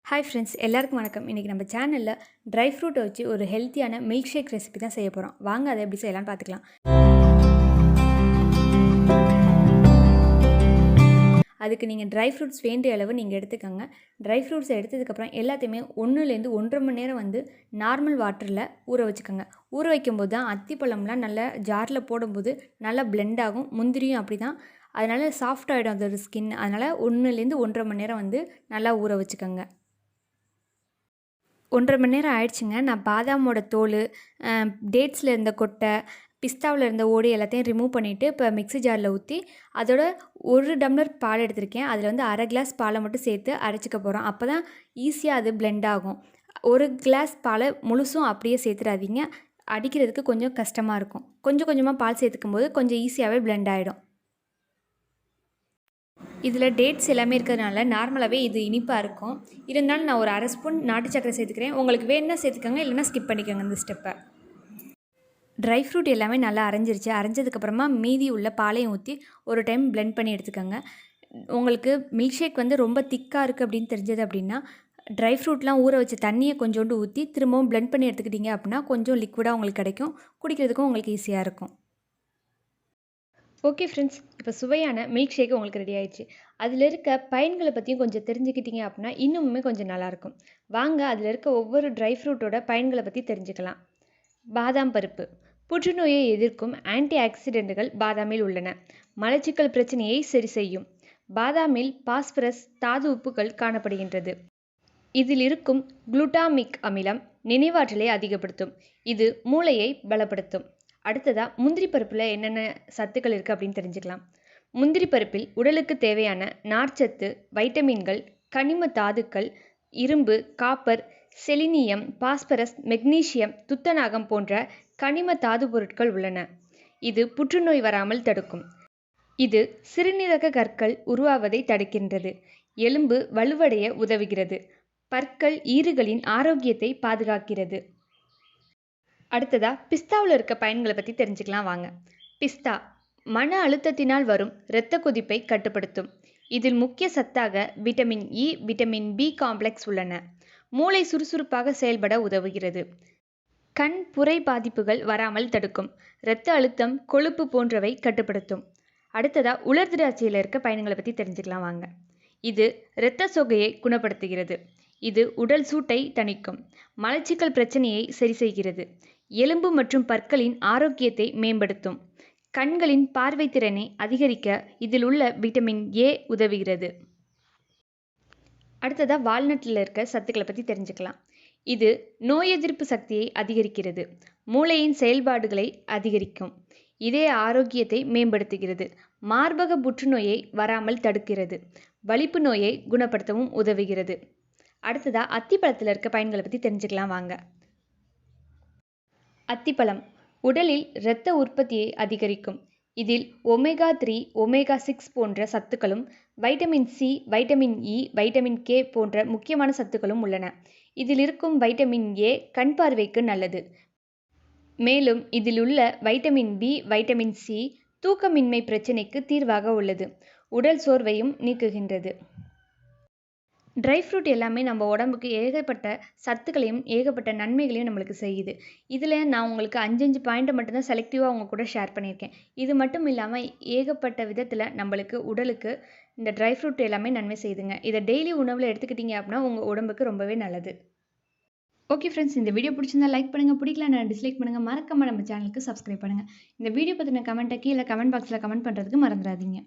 Hi friends, எல்லாருக்கும் வணக்கம். இன்றைக்கி நம்ம சேனலில் ட்ரை ஃப்ரூட்டை வச்சு ஒரு ஹெல்த்தியான மில்க் ஷேக் ரெசிபி தான் செய்ய போகிறோம். வாங்க அதை எப்படி செய்யலாம்னு பார்த்துக்கலாம். அதுக்கு நீங்கள் ட்ரை ஃப்ரூட்ஸ் வேண்டிய அளவு நீங்கள் எடுத்துக்கோங்க. ட்ரை ஃப்ரூட்ஸை எடுத்ததுக்கப்புறம் எல்லாத்தையுமே 1லேருந்து 1.5 மணி நேரம் நார்மல் வாட்டரில் ஊற வச்சுக்கோங்க. ஊற வைக்கும்போது தான் அத்திப்பழம்லாம் நல்லா ஜாரில் போடும்போது நல்லா பிளெண்ட் ஆகும். முந்திரியும் அப்படி தான், அதனால் சாஃப்ட் ஆகிடும் அதோட ஸ்கின். அதனால் 1லேருந்து 1.5 மணி நேரம் நல்லா ஊற வச்சுக்கோங்க. 1.5 மணி நேரம் ஆயிடுச்சுங்க. நான் பாதாமோட தோல், டேட்ஸில் இருந்த கொட்டை, பிஸ்தாவில் இருந்த ஓடி எல்லாத்தையும் ரிமூவ் பண்ணிவிட்டு இப்போ மிக்ஸி ஜாரில் ஊற்றி அதோட 1 டம்ளர் பால் எடுத்திருக்கேன். அதில் அரை கிளாஸ் பாலை மட்டும் சேர்த்து அரைச்சிக்க போகிறோம். அப்போ தான் ஈஸியாக அது பிளெண்ட் ஆகும். 1 கிளாஸ் பாலை முழுசும் அப்படியே சேர்த்துடாதீங்க, அடிக்கிறதுக்கு கொஞ்சம் கஷ்டமாக இருக்கும். கொஞ்சம் கொஞ்சமாக பால் சேர்த்துக்கும் போது கொஞ்சம் ஈஸியாகவே பிளெண்ட் ஆகிடும். இதில் டேட்ஸ் எல்லாமே இருக்கிறதுனால நார்மலாகவே இது இனிப்பாக இருக்கும். இருந்தாலும் நான் ஒரு 1/2 ஸ்பூன் நாட்டு சக்கரை சேர்த்துக்கிறேன். உங்களுக்கு வேணுன்னா சேர்த்துக்கோங்க, இல்லைனா ஸ்கிப் பண்ணிக்கோங்க இந்த ஸ்டெப்பை. ட்ரை ஃப்ரூட் எல்லாமே நல்லா அரைஞ்சிருச்சு. அரைஞ்சதுக்கப்புறமா மீதி உள்ள பாலையும் ஊற்றி ஒரு டைம் பிளெண்ட் பண்ணி எடுத்துக்கோங்க. உங்களுக்கு மில்க் ஷேக் ரொம்ப திக்காக இருக்குது அப்படின்னு தெரிஞ்சது அப்படின்னா ட்ரை ஃப்ரூட்லாம் ஊற வச்ச தண்ணியை கொஞ்சோண்டு ஊற்றி திரும்பவும் பிளெண்ட் பண்ணி எடுத்துக்கிட்டிங்க அப்படின்னா கொஞ்சம் லிக்விடாக உங்களுக்கு கிடைக்கும். குடிக்கிறதுக்கும் உங்களுக்கு ஈஸியாக இருக்கும். ஓகே ஃப்ரெண்ட்ஸ், இப்போ சுவையான மில்க் ஷேக் உங்களுக்கு ரெடி ஆயிடுச்சு. அதில் இருக்க பயன்களை பற்றியும் கொஞ்சம் தெரிஞ்சுக்கிட்டீங்க அப்படின்னா இன்னுமே கொஞ்சம் நல்லாயிருக்கும். வாங்க அதில் இருக்க ஒவ்வொரு ட்ரை ஃப்ரூட்டோட பயன்களை பற்றி தெரிஞ்சுக்கலாம். பாதாம் பருப்பு புற்றுநோயை எதிர்க்கும் ஆன்டி ஆக்சிடென்ட்டுகள் பாதாமில் உள்ளன. மலச்சிக்கல் பிரச்சனையை சரி செய்யும். பாதாமில் பாஸ்பரஸ் தாது உப்புகள் காணப்படுகின்றது. இதில் இருக்கும் குளுட்டாமிக் அமிலம் நினைவாற்றலை அதிகப்படுத்தும். இது மூளையை பலப்படுத்தும். அடுத்ததாக முந்திரி பருப்பில் என்னென்ன சத்துக்கள் இருக்குது அப்படின்னு தெரிஞ்சுக்கலாம். முந்திரி பருப்பில் உடலுக்கு தேவையான நார்ச்சத்து, வைட்டமின்கள், கனிம தாதுக்கள், இரும்பு, காப்பர், செலினியம், பாஸ்பரஸ், மெக்னீசியம், துத்தநாகம் போன்ற கனிம தாது பொருட்கள் உள்ளன. இது புற்றுநோய் வராமல் தடுக்கும். இது சிறுநீரக கற்கள் உருவாவதை தடுக்கின்றது. எலும்பு வலுவடைய உதவுகிறது. பற்கள், ஈறுகளின் ஆரோக்கியத்தை பாதுகாக்கிறது. அடுத்ததா பிஸ்தாவில் இருக்க பயன்களை பற்றி தெரிஞ்சுக்கலாம் வாங்க. பிஸ்தா மன அழுத்தத்தினால் வரும் இரத்த கொதிப்பை கட்டுப்படுத்தும். இதில் முக்கிய சத்தாக vitamin E, vitamin B complex உள்ளன. மூளை சுறுசுறுப்பாக செயல்பட உதவுகிறது. கண் புரை பாதிப்புகள் வராமல் தடுக்கும். இரத்த அழுத்தம், கொழுப்பு போன்றவை கட்டுப்படுத்தும். அடுத்ததா உலர் திராட்சையில் இருக்க பயன்களை பற்றி தெரிஞ்சுக்கலாம் வாங்க. இது இரத்த சோகையை குணப்படுத்துகிறது. இது உடல் சூட்டை தணிக்கும். மலச்சிக்கல் பிரச்சனையை சரி செய்கிறது. எலும்பு மற்றும் பற்களின் ஆரோக்கியத்தை மேம்படுத்தும். கண்களின் பார்வை திறனை அதிகரிக்க இதில் உள்ள விட்டமின் ஏ உதவுகிறது. அடுத்ததாக வால்நட்டில் இருக்க சத்துக்களை பற்றி தெரிஞ்சுக்கலாம். இது நோய் எதிர்ப்பு சக்தியை அதிகரிக்கிறது. மூளையின் செயல்பாடுகளை அதிகரிக்கும். இதய ஆரோக்கியத்தை மேம்படுத்துகிறது. மார்பக புற்றுநோயை வராமல் தடுக்கிறது. வலிப்பு நோயை குணப்படுத்தவும் உதவுகிறது. அடுத்ததாக அத்திப்பழத்தில் இருக்க பயன்களை பற்றி தெரிஞ்சுக்கலாம் வாங்க. அத்திப்பழம் உடலில் இரத்த உற்பத்தியை அதிகரிக்கும். இதில் ஒமேகா 3, ஒமேகா 6 போன்ற சத்துக்களும், vitamin C, vitamin E, vitamin K போன்ற முக்கியமான சத்துக்களும் உள்ளன. இதில் இருக்கும் வைட்டமின் ஏ கண் பார்வைக்கு நல்லது. மேலும் இதில் உள்ள வைட்டமின் பி, வைட்டமின் சி தூக்கமின்மை பிரச்சனைக்கு தீர்வாக உள்ளது. உடல் சோர்வையும் நீக்குகின்றது. ட்ரை ஃப்ரூட் எல்லாமே நம்ம உடம்புக்கு ஏகப்பட்ட சத்துக்களையும் ஏகப்பட்ட நன்மைகளையும் நம்மளுக்கு செய்யுது. இதில் நான் உங்களுக்கு 5 பாயிண்ட்டை மட்டும்தான் செலக்டிவாக உங்கள் கூட ஷேர் பண்ணியிருக்கேன். இது மட்டும் இல்லாமல் ஏகப்பட்ட விதத்தில் நம்மளுக்கு உடலுக்கு இந்த ட்ரை ஃப்ரூட் எல்லாமே நன்மை செய்யுதுங்க. இதை டெய்லி உணவில் எடுத்துக்கிட்டிங்க அப்படின்னா உங்கள் உடம்புக்கு ரொம்பவே நல்லது. ஓகே ஃப்ரெண்ட்ஸ், இந்த வீடியோ பிடிச்சிருந்தா லைக் பண்ணுங்கள், பிடிக்கலன்னா டிஸ்லைக் பண்ணுங்கள், மறக்காமல் நம்ம சேனலுக்கு சப்ஸ்கிரைப் பண்ணுங்கள். இந்த வீடியோ பற்றின கமெண்ட்டை கீழே கமெண்ட் பாக்ஸில் கமெண்ட் பண்ணுறதுக்கு மறந்துடாதீங்க.